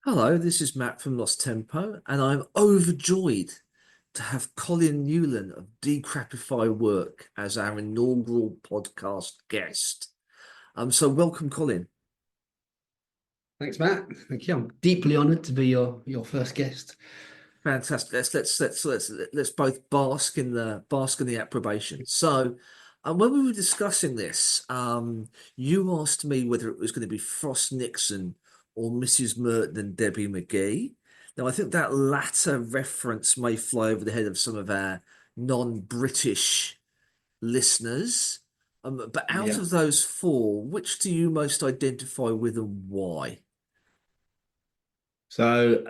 Hello, this is Matt from Lost Tempo, and I'm overjoyed to have Colin Newlyn of Decrapify Work as our inaugural podcast guest. So welcome, Colin. Thanks, Matt. Thank you. I'm deeply honoured to be your first guest. Fantastic. Let's both bask in the approbation. When we were discussing this, you asked me whether it was going to be Frost Nixon or Mrs. Merton and Debbie McGee. Now, I think that latter reference may fly over the head of some of our non-British listeners. But out Yeah. of those four, which do you most identify with and why? So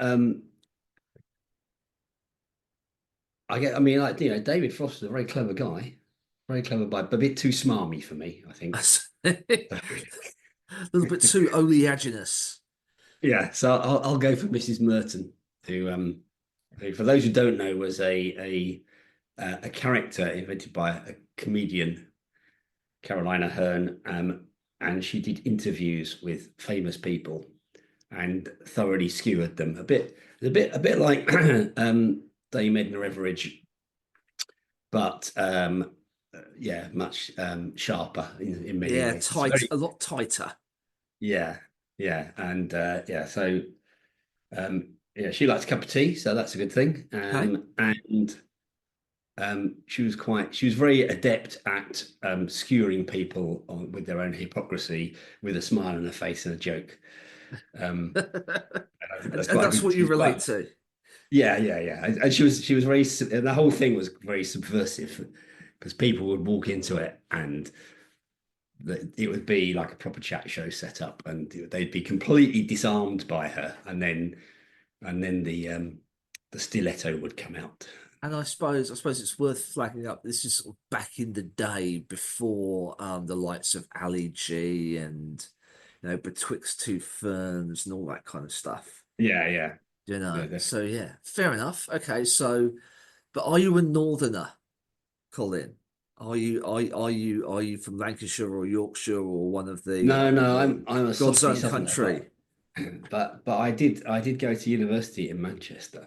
I mean, David Frost is a very clever guy, very clever guy, but a bit too smarmy for me, I think. A little bit too oleaginous. Yeah, so I'll go for Mrs. Merton, who, for those who don't know, was a character invented by a comedian, Carolina Hearn, and she did interviews with famous people and thoroughly skewered them. A bit like Dame Edna Everage, but yeah, much sharper in many Yeah, ways. It's tight, very a lot tighter. yeah, yeah, and yeah. So yeah, she likes a cup of tea, so that's a good thing. Okay. And she was very adept at skewering people with their own hypocrisy, with a smile on her face and a joke. Um, I think And, that's and quite that's good. what you She's relate quite to. Yeah, yeah, yeah. And she was very and the whole thing was very subversive because people would walk into it and it would be like a proper chat show set up, and they'd be completely disarmed by her, and then the stiletto would come out. And I suppose it's worth flagging up. This is sort of back in the day before the likes of Ali G and Betwixt Two Ferns and all that kind of stuff. Yeah, yeah. No, So yeah, fair enough. Okay, but are you a northerner, Colin? Are you from Lancashire or Yorkshire or one of the no, I'm a God's softy own southerner, country? but I did go to university in Manchester,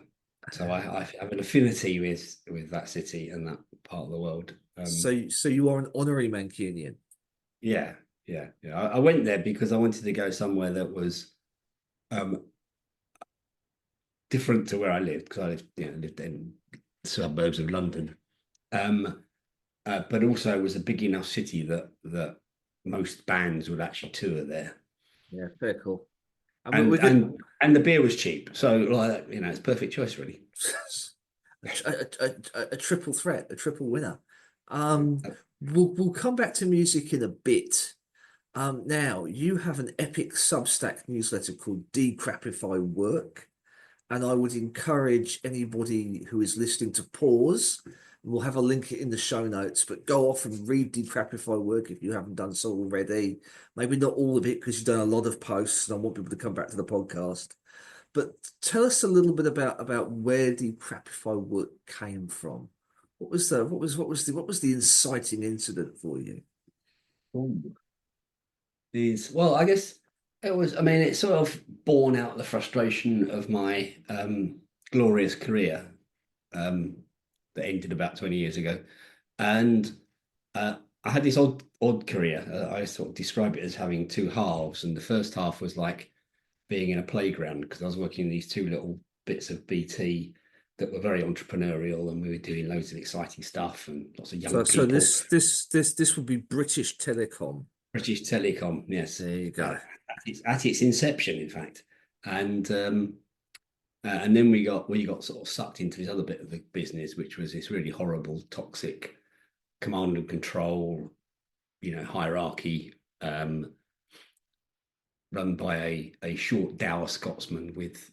so I have an affinity with that city and that part of the world. So you are an honorary Mancunian. Yeah, yeah, yeah. I went there because I wanted to go somewhere that was um, different to where I lived, because lived in the suburbs of London, um, but also it was a big enough city that most bands would actually tour there, Yeah, fair call. And we're and good. and and the beer was cheap, so like it's a perfect choice really. A triple threat, a triple winner. We'll come back to music in a bit. Now you have an epic Substack newsletter called Decrapify Work, and I would encourage anybody who is listening to pause. We'll have a link in the show notes, but go off and read Decrapify Work if you haven't done so already. Maybe not all of it because you've done a lot of posts, and I want people to come back to the podcast. But tell us a little bit about where Decrapify Work came from. What was the inciting incident for you? Ooh. Well, I guess it was. I mean, it's sort of born out the frustration of my glorious career um, that ended about 20 years ago, and I had this odd career. I sort of describe it as having two halves, and the first half was like being in a playground because I was working in these two little bits of BT that were very entrepreneurial, and we were doing loads of exciting stuff and lots of So young so people. this would be British Telecom. British Telecom, yes, There you go. at its inception, in fact, and then we got sort of sucked into this other bit of the business, which was this really horrible, toxic command and control, hierarchy, run by a short, dour Scotsman with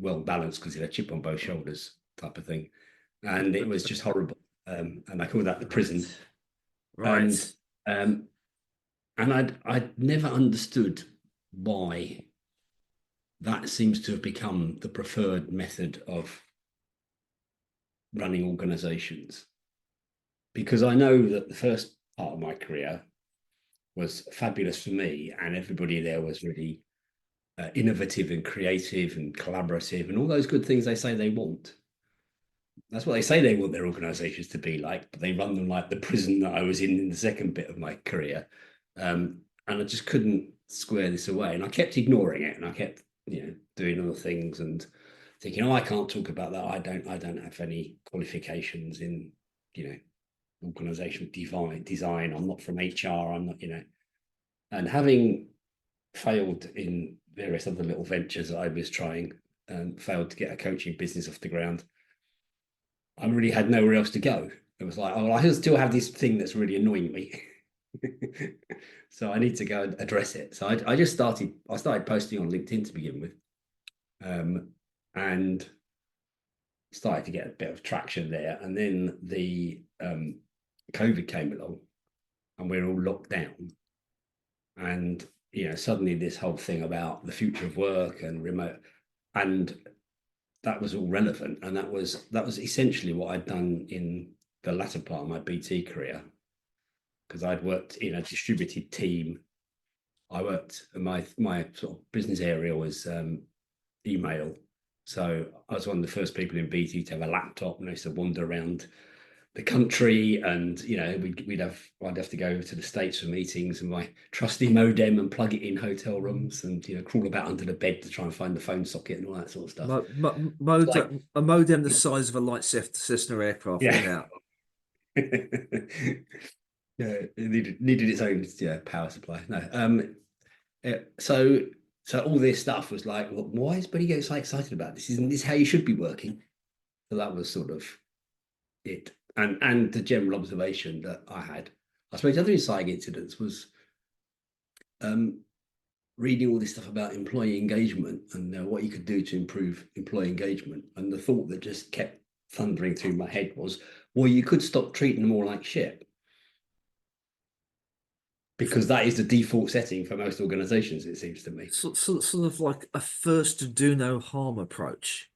well balanced because he had a chip on both shoulders, type of thing, and it was just horrible. And I call that the Right. prison. And Right. um, and I'd never understood why that seems to have become the preferred method of running organizations, because I know that the first part of my career was fabulous for me, and everybody there was really innovative and creative and collaborative and all those good things they say they want. That's what they say they want their organizations to be like, but they run them like the prison that I was in the second bit of my career. And I just couldn't square this away. And I kept ignoring it, and I kept, doing other things and thinking, oh, I can't talk about that. I don't have any qualifications in, organizational design. I'm not from HR. I'm not, and having failed in various other little ventures that I was trying and failed to get a coaching business off the ground, I really had nowhere else to go. It was like, oh, well, I still have this thing that's really annoying me. So I need to go and address it. So I just started posting on LinkedIn to begin with, and started to get a bit of traction there. And then the COVID came along and we're all locked down. And, suddenly this whole thing about the future of work and remote, and that was all relevant. And that was essentially what I'd done in the latter part of my BT career, because I'd worked in a distributed team. I worked, my sort of business area was email. So I was one of the first people in BT to have a laptop, and I used to wander around the country, and I'd have to go to the States for meetings and my trusty modem and plug it in hotel rooms, and crawl about under the bed to try and find the phone socket and all that sort of stuff. A modem the size of a light Cessna aircraft went out. Yeah, it needed its own power supply. No, so all this stuff was like, well, why is Buddy getting so excited about this? Isn't this how you should be working? So that was sort of it. And the general observation that I had, I suppose, the other inciting incidents was reading all this stuff about employee engagement and what you could do to improve employee engagement. And the thought that just kept thundering through my head was, well, you could stop treating them all like shit. Because that is the default setting for most organizations, it seems to me. Sort of like a first do no harm approach.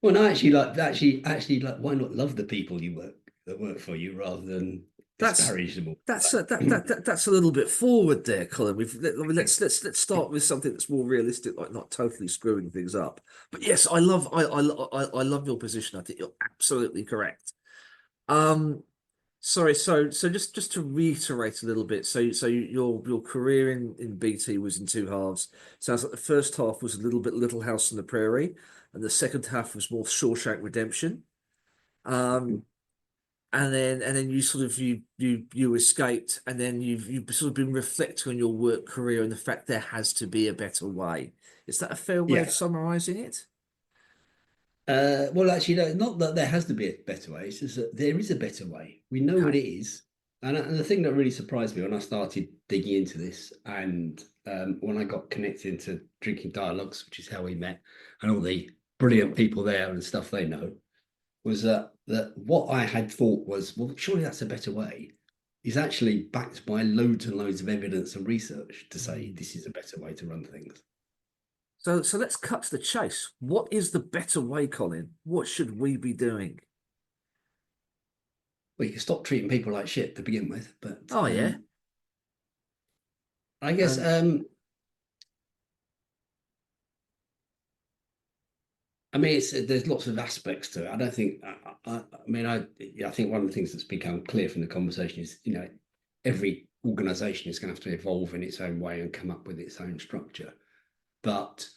Well, no, actually, why not love the people that work for you rather than disparage them all? That's a little bit forward there, Colin. Let's start with something that's more realistic, like not totally screwing things up. But yes, I love your position. I think you're absolutely correct. Sorry, so just to reiterate a little bit, so your career in BT was in two halves. Sounds like the first half was a little bit Little House on the Prairie, and the second half was more Shawshank Redemption. And then you sort of you escaped, and then you've sort of been reflecting on your work career and the fact there has to be a better way. Is that a fair way of summarizing it? Well, actually, no, not that there has to be a better way. It's just that there is a better way. We know what it is. And the thing that really surprised me when I started digging into this, and when I got connected into Drinking Dialogues, which is how we met, and all the brilliant people there and stuff they know, was that what I had thought was, well, surely that's a better way, is actually backed by loads and loads of evidence and research to say this is a better way to run things. So let's cut to the chase. What is the better way, Colin? What should we be doing? Well, you can stop treating people like shit to begin with, but yeah. I guess I mean, there's lots of aspects to it. I don't think. I think one of the things that's become clear from the conversation is, every organization is going to have to evolve in its own way and come up with its own structure. But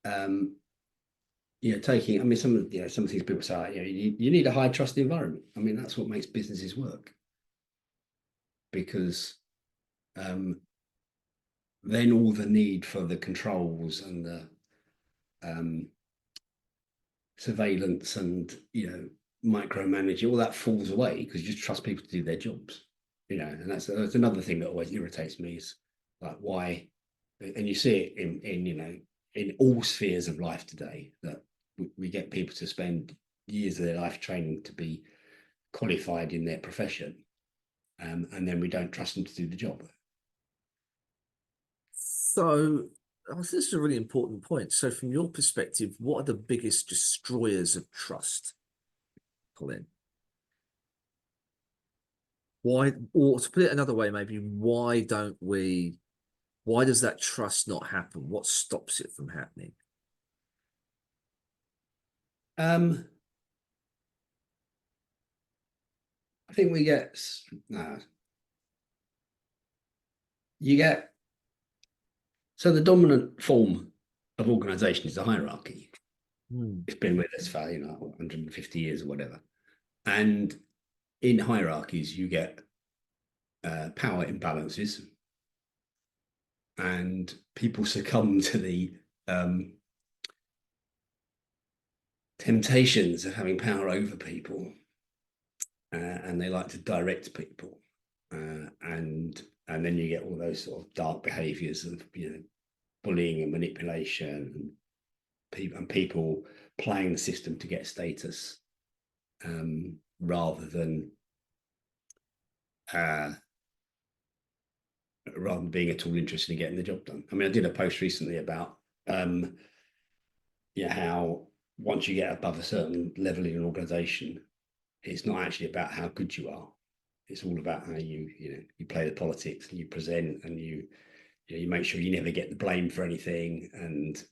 taking, I mean, some of the things people say, you need a high trust environment. I mean, that's what makes businesses work, because then all the need for the controls and the surveillance and micromanaging, all that falls away because you just trust people to do their jobs. And that's another thing that always irritates me, is like, why, and you see it in all spheres of life today, that we get people to spend years of their life training to be qualified in their profession, and then we don't trust them to do the job. So this is a really important point. So from your perspective, what are the biggest destroyers of trust, Colin? Why, or to put it another way, maybe why don't we Why does that trust not happen? What stops it from happening? Um, I think we get no, you get so the dominant form of organization is the hierarchy. Hmm. It's been with us for 150 years or whatever. And in hierarchies, you get power imbalances, and people succumb to the temptations of having power over people, and they like to direct people, and then you get all those sort of dark behaviours of bullying and manipulation, and people playing the system to get status, rather than uh, rather than being at all interested in getting the job done. I mean, I did a post recently about how once you get above a certain level in an organization, it's not actually about how good you are. It's all about how you play the politics and you present, and you make sure you never get the blame for anything, and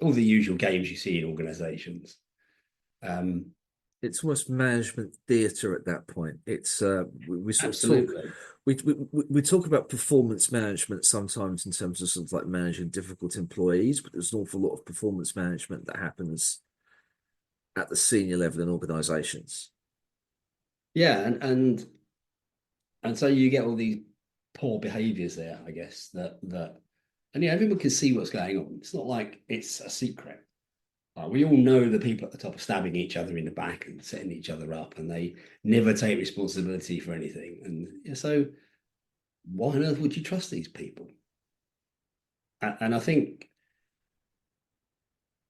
all the usual games you see in organizations. It's almost management theatre at that point. It's we sort of talk Absolutely. we talk about performance management sometimes in terms of sort of like managing difficult employees, but there's an awful lot of performance management that happens at the senior level in organizations. Yeah, and so you get all these poor behaviors there, I guess, and everyone can see what's going on. It's not like it's a secret. We all know the people at the top are stabbing each other in the back and setting each other up, and they never take responsibility for anything. And so, why on earth would you trust these people? And I think,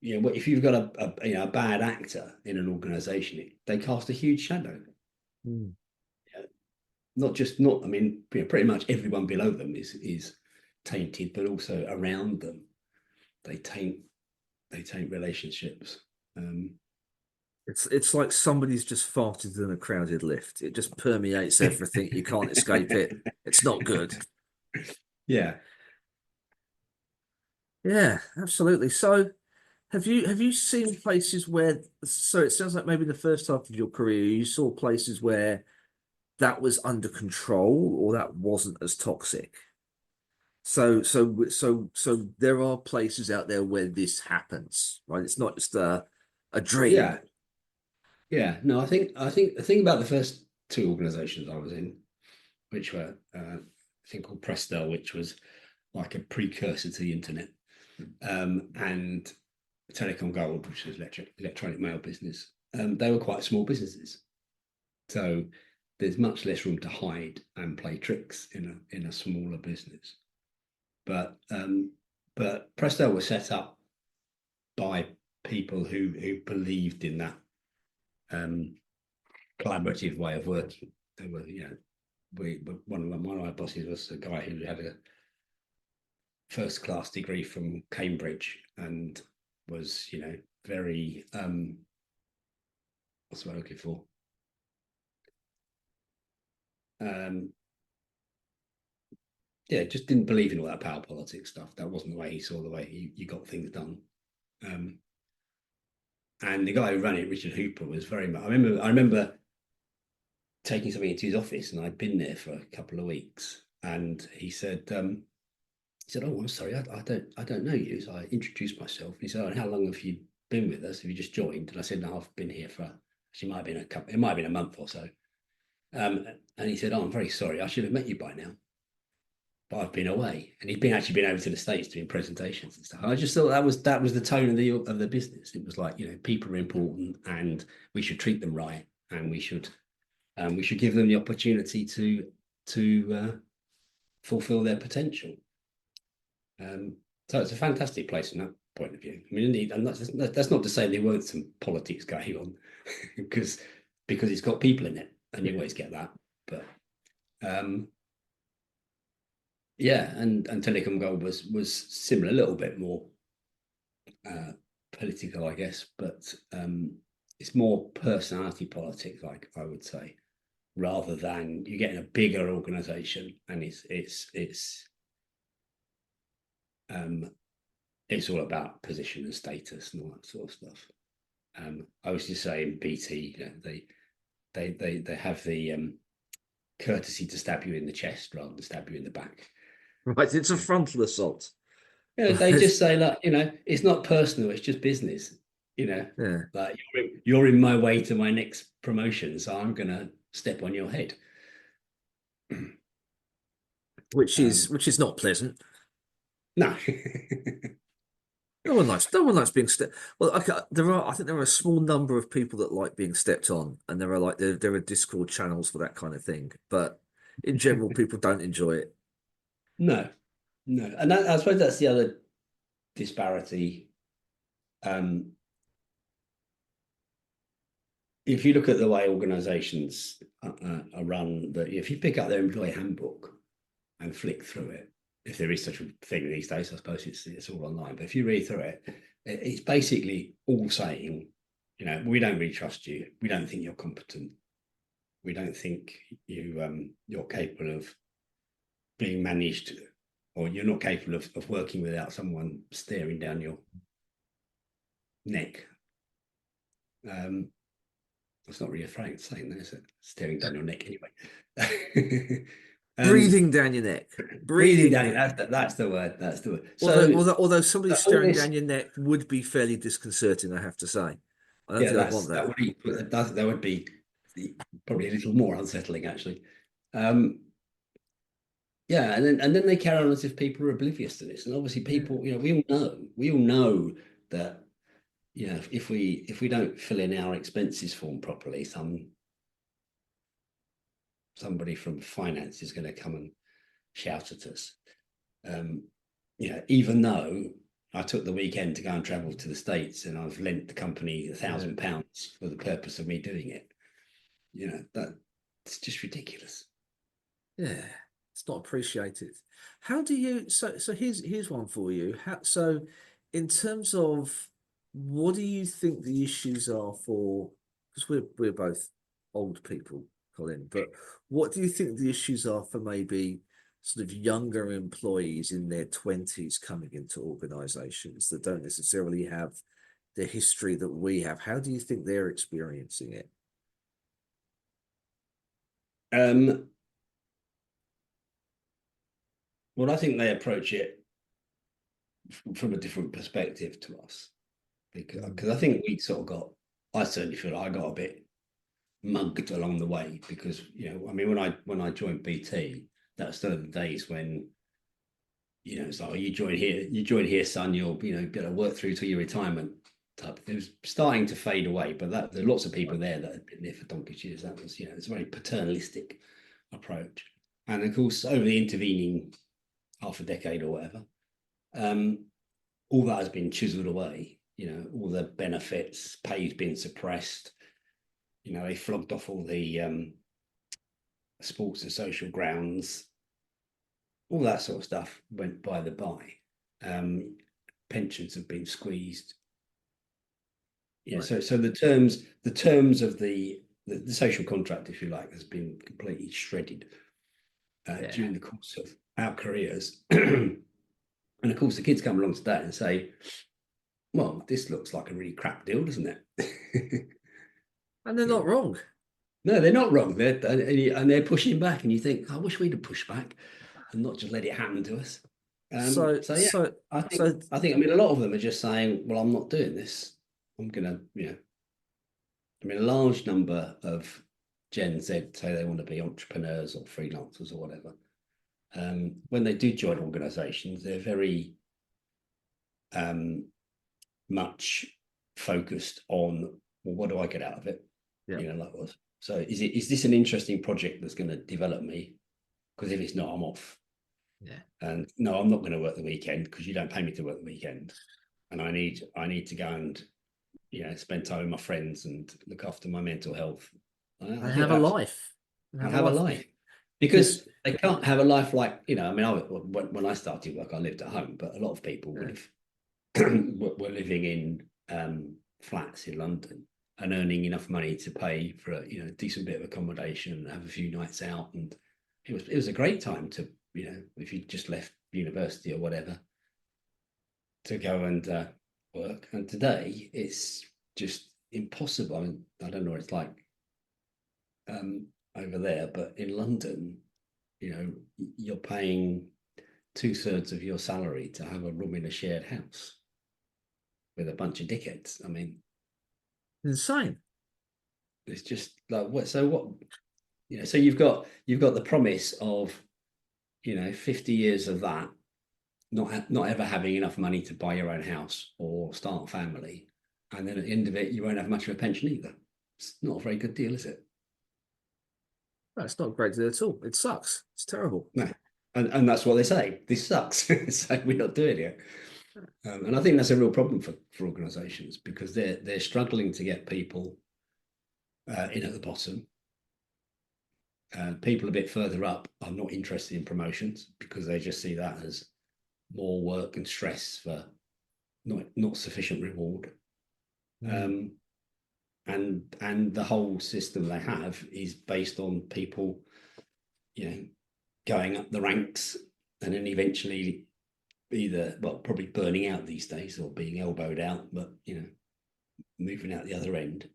if you've got a bad actor in an organization, they cast a huge shadow. Mm. Not. I mean, pretty much everyone below them is tainted, but also around them, they taint relationships. It's like somebody's just farted in a crowded lift. It just permeates everything. You can't escape it. It's not good. Yeah. Yeah, absolutely. So have you seen places where so it sounds like maybe in the first half of your career you saw places where that was under control or that wasn't as toxic? So there are places out there where this happens, right? It's not just a dream. Yeah. Yeah. No, I think the thing about the first two organizations I was in, which were a thing called Prestel, which was like a precursor to the internet, and Telecom Gold, which was electronic mail business. They were quite small businesses, so there's much less room to hide and play tricks in a smaller business. But Prestel was set up by people who believed in that collaborative way of working. They were, one of my bosses was a guy who had a first class degree from Cambridge and was, very what's what I'm looking for? Um, yeah, just didn't believe in all that power politics stuff. That wasn't the way he saw the way you got things done. Um, and the guy who ran it, Richard Hooper, was very much. I remember taking something into his office, and I'd been there for a couple of weeks, and he said, "Oh, I'm sorry, I don't know you." So I introduced myself. He said, "Oh, and how long have you been with us? Have you just joined?" And I said, "No, I've been here for actually might have been it might have been a month or so." And he said, "Oh, I'm very sorry. I should have met you by now, but I've been away." And he'd been actually been over to the States doing presentations and stuff. And I just thought that was the tone of the business. It was like, people are important, and we should treat them right, and we should give them the opportunity to fulfill their potential. So it's a fantastic place from that point of view. I mean, indeed, and that's not to say there weren't some politics going on, because it's got people in it, and you always get that. But yeah, and Telecom Gold was similar, a little bit more political, I guess, but it's more personality politics, like I would say, rather than you get in a bigger organization and it's it's all about position and status and all that sort of stuff. I was just saying, BT, you know, they have the courtesy to stab you in the chest rather than stab you in the back. Right, it's a frontal assault. You know, they just say, like, you know, it's not personal, it's just business. You know, Yeah, like you're in my way to my next promotion, so I'm gonna step on your head. which is not pleasant. No. No one likes being stepped. Well, okay, I think there are a small number of people that like being stepped on, and there are Discord channels for that kind of thing. But in general, people don't enjoy it. No, no, and I suppose that's the other disparity. Um, if you look at the way organisations are run, that if you pick up their employee handbook and flick through it, if there is such a thing these days, I suppose it's all online. But if you read through it, it's basically all saying, you know, we don't really trust you. We don't think you're competent. We don't think you're capable of being managed, or you're not capable of working without someone staring down your neck. That's not really a phrase saying that, is it? Staring down your neck anyway. Breathing down your neck. Breathing down. That's the word. That's the word. Although somebody staring this, down your neck would be fairly disconcerting, I have to say. I don't yeah, think I'd want that. That would be probably a little more unsettling, actually. Yeah, and then they carry on as if people are oblivious to this, and obviously people, you know, we all know that, you know, if we don't fill in our expenses form properly, somebody from finance is going to come and shout at us. You know, even though I took the weekend to go and travel to the States, and I've lent the company £1,000 for the purpose of me doing it. You know, it's just ridiculous. Yeah, it's not appreciated. How do you so here's one for you. In terms of what do you think the issues are for, because we're both old people, Colin, but what do you think the issues are for maybe sort of younger employees in their 20s coming into organizations that don't necessarily have the history that we have? How do you think they're experiencing it? Well, I think they approach it from a different perspective to us, because I think we sort of I certainly feel I got a bit mugged along the way, because, you know, I mean, when I joined BT, that was still the days when, you know, it's like, oh, you join here, son, you'll, you know, gonna work through till your retirement type. It was starting to fade away, but there are lots of people there that had been there for donkey's years. That was, you know, it's a very paternalistic approach. And of course, over the intervening half a decade or whatever, all that has been chiseled away. You know, all the benefits, pay's been suppressed. You know, they flogged off all the sports and social grounds. All that sort of stuff went by the by. Pensions have been squeezed. Yeah, right. So the terms of the social contract, if you like, has been completely shredded during the course of our careers. And of course, the kids come along today and say, well, this looks like a really crap deal, doesn't it? And they're not wrong. No, they're not wrong. They're pushing back, and you think, I wish we'd have pushed back and not just let it happen to us. I think, I mean, a lot of them are just saying, well, I'm not doing this. I'm gonna, you know, I mean, a large number of Gen Z say they want to be entrepreneurs or freelancers or whatever. When they do join organizations, they're very much focused on, well, what do I get out of it? Yeah. You know, like was. So is this an interesting project that's going to develop me? Because if it's not, I'm off. Yeah. And no, I'm not going to work the weekend because you don't pay me to work the weekend. And I need to go and, you know, spend time with my friends and look after my mental health. And have a life. And have a life. Because they can't have a life like, you know, I mean, when I started work, I lived at home, but a lot of people would have were living in flats in London and earning enough money to pay for a, you know, decent bit of accommodation and have a few nights out. And it was a great time to, you know, if you just left university or whatever, to go and work. And today it's just impossible. I mean, I don't know what it's like over there, but in London, you know, you're paying 2/3 of your salary to have a room in a shared house with a bunch of dickheads. I mean, Insane. it's just like what? So what? You know, so you've got the promise of 50 years of that, not ever having enough money to buy your own house or start a family, and then at the end of it, you won't have much of a pension either. It's not a very good deal, is it? No, it's not a great deal at all. It sucks. It's terrible. No, and that's what they say. This sucks. So we're not doing it. And I think that's a real problem for organisations because they're struggling to get people in at the bottom. People a bit further up are not interested in promotions because they just see that as more work and stress for not sufficient reward. Mm. And the whole system they have is based on people, going up the ranks and then eventually either, well, probably burning out these days or being elbowed out, but moving out the other end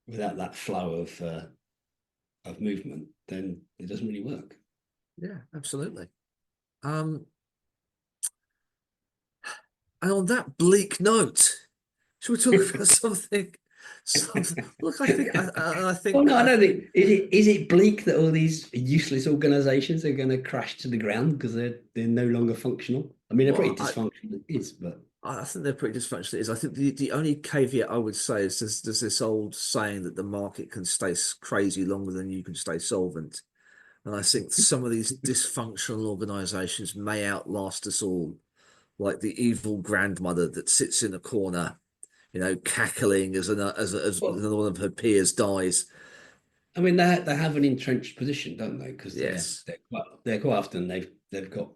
without that flow of movement, then it doesn't really work. Yeah, absolutely. Um, and on that bleak note, should we talk about something? Something. Look, I Well, think no, I don't think is it bleak that all these useless organisations are going to crash to the ground because they're no longer functional. I mean, they're pretty well, dysfunctional, it is, but I think they're pretty dysfunctional. Is I think the only caveat I would say is there's this old saying that the market can stay crazy longer than you can stay solvent. And I think some of these dysfunctional organizations may outlast us all, like the evil grandmother that sits in a corner, cackling as well, another one of her peers dies. I mean, they have an entrenched position, don't they? Because Yes. they're quite often they've got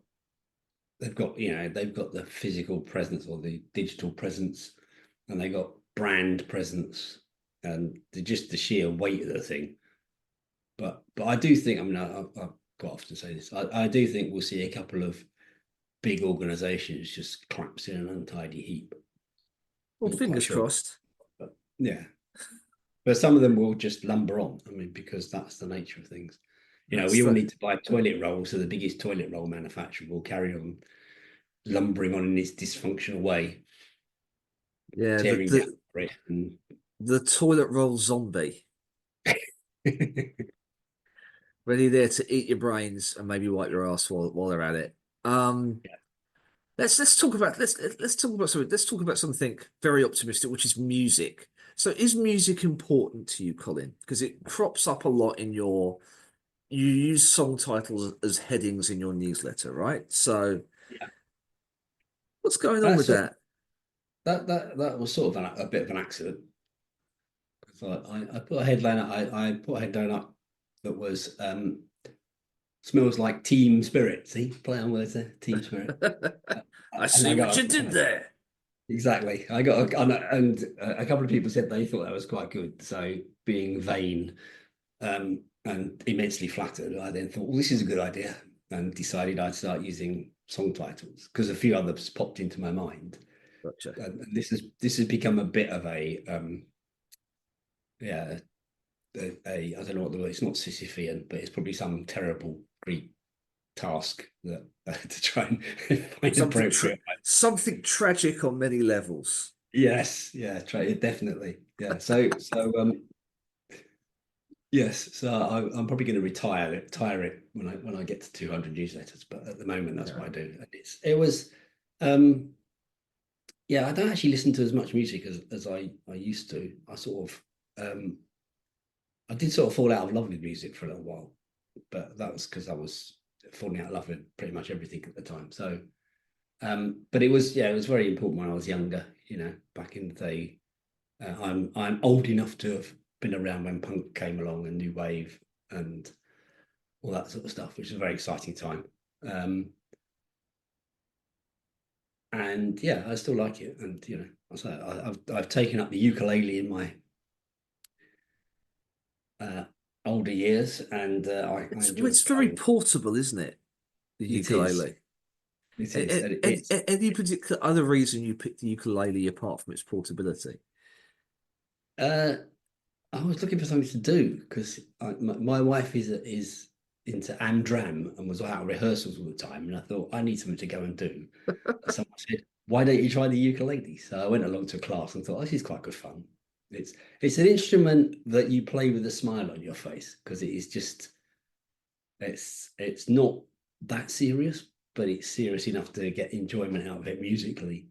the physical presence or the digital presence, and they got brand presence, and just the sheer weight of the thing. But I do think, I mean, I quite often say this. I do think we'll see a couple of big organisations just collapse in an untidy heap. Well, I'm not quite fingers sure, crossed. but yeah. But some of them will just lumber on. I mean, because that's the nature of things. That's We all the need to buy toilet rolls, so the biggest toilet roll manufacturer will carry on lumbering on in its dysfunctional way, yeah, tearing down for it. And the toilet roll zombie, ready there to eat your brains and maybe wipe your ass while they're at it. Um, let's talk about let's talk about something. Let's talk about something very optimistic, which is music. So, is music important to you, Colin? Because it crops up a lot in your. You use song titles as headings in your newsletter, right? So, yeah, what's going on that's with sort that? that was sort of a bit of an accident. So I put a headline. I put a headline up that was smells like team spirit. See, play on words there, team spirit. I And see I what got you did there. exactly. I got and a couple of people said they thought that was quite good. So being vain and immensely flattered, I then thought, well, this is a good idea, and decided I'd start using song titles because a few others popped into my mind. Gotcha. And this has become a bit of a yeah I don't know what the word. It's not Sisyphean, but it's probably some terrible Greek task that to try and find Something appropriate. something tragic on many levels. Yes, yeah, try it definitely. Yeah. So yes, so I'm probably going to retire it when I get to 200 newsletters. But at the moment, that's what Yeah. I do. And it was um yeah, I don't actually listen to as much music as I used to. I did sort of fall out of love with music for a little while, but that was because I was falling out of love with pretty much everything at the time. So but it was very important when I was younger, back in the day. I'm old enough to have been around when punk came along and new wave and all that sort of stuff, which is a very exciting time. Um, and yeah, I still like it. And I've taken up the ukulele in my uh, older years, and I It's enjoy it's very playing. portable, isn't it? The It is. ukulele. It is. And it's Any particular other reason you picked the ukulele apart from its portability? uh I was looking for something to do because my wife is into Amdram and was out of rehearsals all the time, and I thought I need something to go and do. And someone said, "Why don't you try the ukulele?" So I went along to a class and thought, "This is quite good fun." It's it's an instrument that you play with a smile on your face because it is just it's not that serious, but it's serious enough to get enjoyment out of it musically.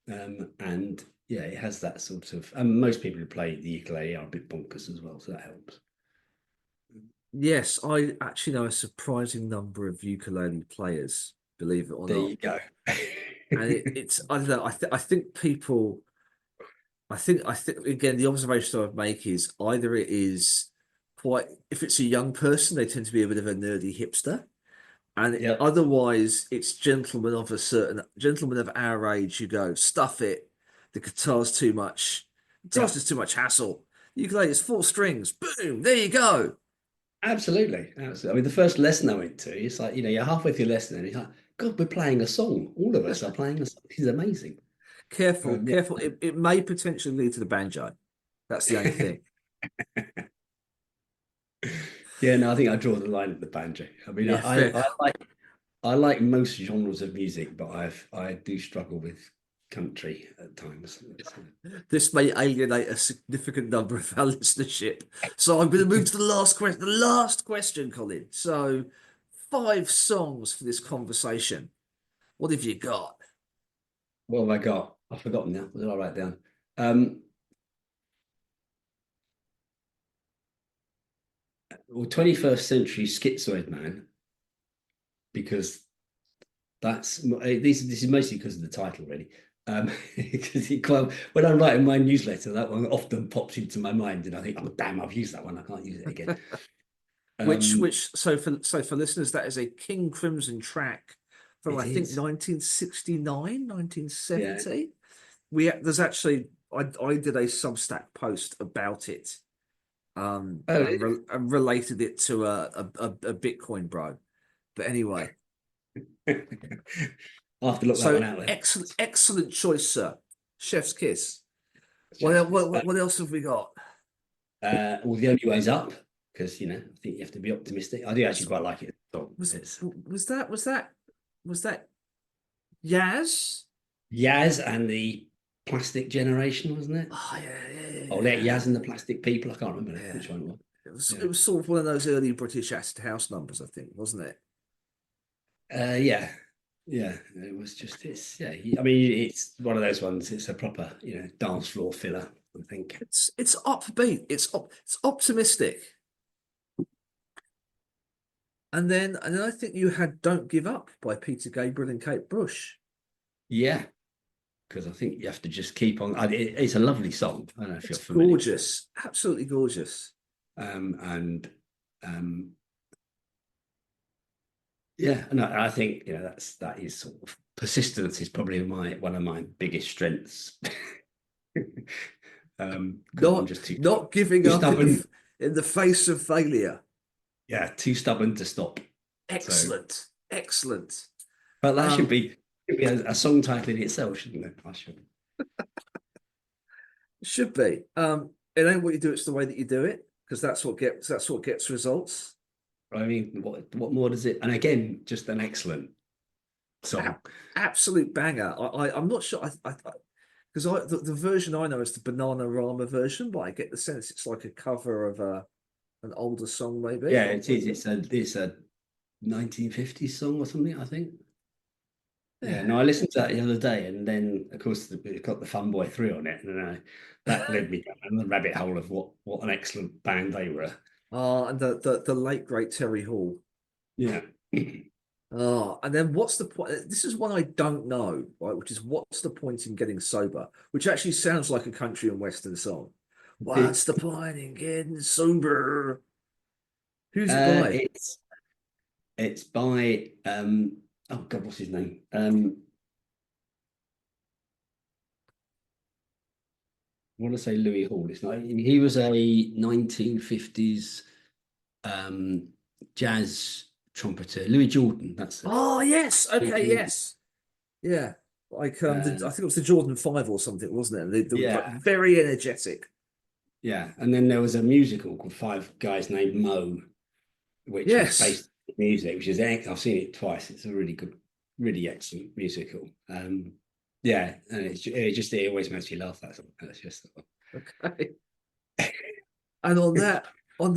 And yeah, it has that sort of. And most people who play the ukulele are a bit bonkers as well, so that helps. Yes, I actually know a surprising number of ukulele players, believe it or There not. you go. And it's I don't know, I think people I think again the observation I would make is either it is quite if it's a young person, they tend to be a bit of a nerdy hipster. And Yep. otherwise, it's gentlemen of our age who go, stuff it. The guitar's too much. Guitar's Yeah. just too much hassle. Ukulele is four strings. Boom, there you go. Absolutely. Absolutely. I mean, the first lesson I went to, it's like, you're halfway through the lesson and it's like, God, we're playing a song. All of us are playing a song. This is amazing. Careful, Yeah. careful. It may potentially lead to the banjo. That's the only thing. Yeah, no, I think I draw the line at the banjo. I mean, Yeah, fair. I like most genres of music, but I do struggle with country at times. This may alienate a significant number of our listenership. So I'm going to move to the last question. The last question, Colin. So, five songs for this conversation. What have you got? What have I got? I've forgotten now. What did I write down? Um, well, 21st century schizoid man, because this is mostly because of the title, really. Because when I'm writing my newsletter, that one often pops into my mind, and I think, oh damn, I've used that one. I can't use it again. Um, So for listeners, that is a King Crimson track from I it think is, 1969, yeah. 1970. There's actually I did a Substack post about it, Oh, and related it to a Bitcoin bro. But anyway, I'll have to look that so one out then. excellent choice, sir. Chef's kiss. Chef's kiss. What else have we got? Well, the only way's up because I think you have to be optimistic. I do actually Was quite like it. was that Yaz? Yaz and the Plastic Generation, wasn't it? Oh yeah, Oh, yeah, Yaz and the Plastic People. I can't remember yeah. which one it was. It Yeah. was sort of one of those early British acid house numbers, I think, wasn't it? Yeah, yeah. It was just yeah. I mean, it's one of those ones. It's a proper dance floor filler. I think. It's upbeat. It's optimistic. And then I think you had "Don't Give Up" by Peter Gabriel and Kate Bush. Yeah, because I think you have to just keep on. It's a lovely song. I don't know if you're It's familiar with it. gorgeous, absolutely gorgeous. And um, yeah, no, I think that is sort of persistence is probably one of my biggest strengths. Because I'm just Not giving too up stubborn. in the face of failure. Yeah, too stubborn to stop. So, Excellent, excellent. but that Um, should be a song title in itself, shouldn't it? I should. should be. It ain't what you do; it's the way that you do it, because that's what gets results. I mean, what more does it? And again, just an excellent song. A- Absolute banger. I'm not sure. I because the version I know is the Banana Rama version, but I get the sense it's like a cover of an older song, Yeah, maybe. it is. It's a 1950s song or something, I think. Yeah, Yeah. no, I listened to that the other day, and then of course it got the Fun Boy 3 on it, and that led me down the rabbit hole of what an excellent band they were. And the late great Terry Hall. Yeah. And then what's the point? This is one I don't know, right? Which is what's the point in getting sober? Which actually sounds like a country and western song. What's It the point in getting sober? Who's it uh by? it's it's by oh God, what's his name? I want to say Louis Hall. It's not. He was a 1950s um jazz. trumpeter, Louis Jordan. That's it. Oh yes, Louis okay, Jordan. yes, yeah. Like I Uh, think it was the Jordan 5 or something, wasn't it? They were like yeah, very energetic. yeah. And then there was a musical called Five Guys Named Mo, which was Yes. based on music, which is I've seen it twice. It's a really good, really excellent musical. Yeah, and it always makes me laugh. That's just Okay. And on that, on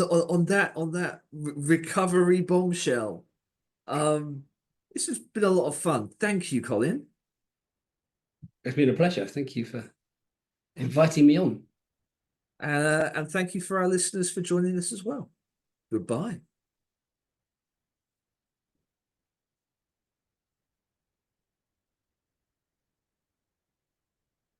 that recovery bombshell, um, this has been a lot of fun. Thank you, Colin. it's been a pleasure. Thank you for inviting me on. And thank you for our listeners for joining us as well. Goodbye.